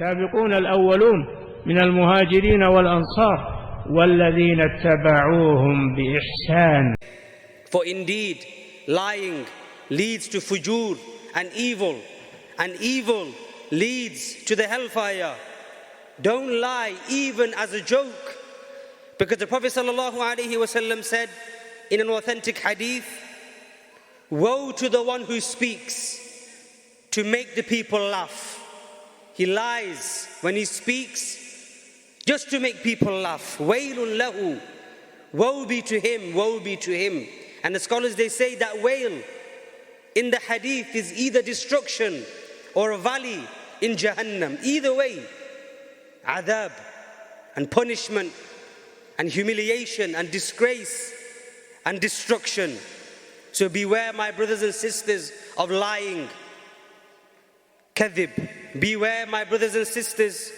السابقون الأولون من المهاجرين والأنصار والذين اتبعوهم بإحسان. For indeed, lying leads to fujur and evil leads to the hellfire. Don't lie even as a joke, because the Prophet ﷺ said in an authentic hadith, woe to the one who speaks to make the people laugh. He lies when he speaks just to make people laugh. Wailun lahu, woe be to him, woe be to him. And the scholars, they say that wail in the hadith is either destruction or a valley in Jahannam. Either way, adhab and punishment and humiliation and disgrace and destruction. So beware, my brothers and sisters, of lying, kadhib. Beware, my brothers and sisters,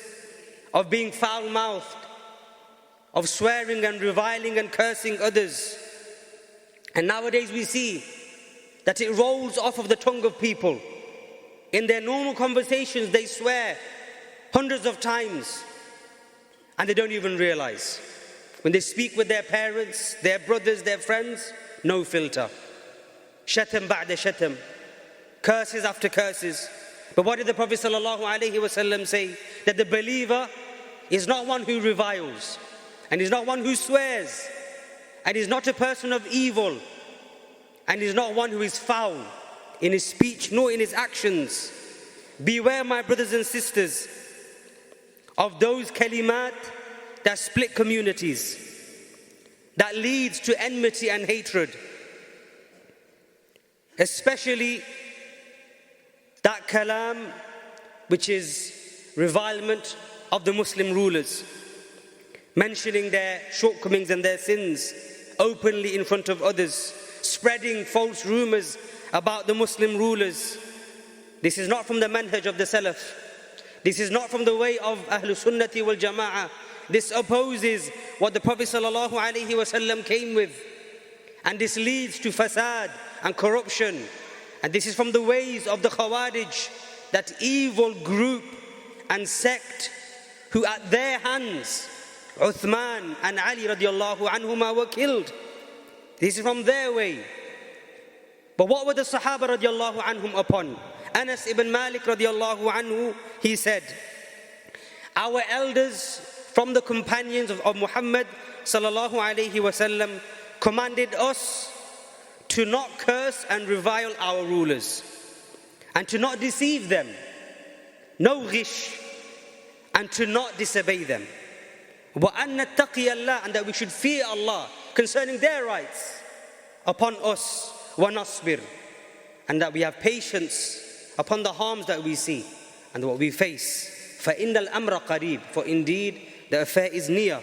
of being foul-mouthed, of swearing and reviling and cursing others. And nowadays we see that it rolls off of the tongue of people. In their normal conversations, they swear hundreds of times, and they don't even realize. When they speak with their parents, their brothers, their friends, no filter. Shatam ba'da shatam, curses after curses. But what did the Prophet ﷺ say? That the believer is not one who reviles, and is not one who swears, and is not a person of evil, and is not one who is foul in his speech nor in his actions. Beware, my brothers and sisters, of those kalimat that split communities, that leads to enmity and hatred. Especially that kalam which is revilement of the Muslim rulers, mentioning their shortcomings and their sins openly in front of others, spreading false rumors about the Muslim rulers. This is not from the manhaj of the Salaf. This is not from the way of Ahlul Sunnati wal Jama'ah. This opposes what the Prophet ﷺ came with. And this leads to fasad and corruption. And this is from the ways of the Khawarij, that evil group and sect who at their hands Uthman and Ali radiallahu anhuma were killed. This is from their way. But what were the Sahaba radiallahu anhum upon? Anas ibn Malik radiallahu anhu, he said, our elders from the companions of Muhammad sallallahu alayhi wasallam commanded us to not curse and revile our rulers, and to not deceive them, no ghish, and to not disobey them. وَأَنَّ نَتَّقِيَ اللَّهِ, and that we should fear Allah concerning their rights upon us, وَنَصْبِرْ, and that we have patience upon the harms that we see and what we face. فَإِنَّ الْأَمْرَ قَرِيبٌ, for indeed the affair is near.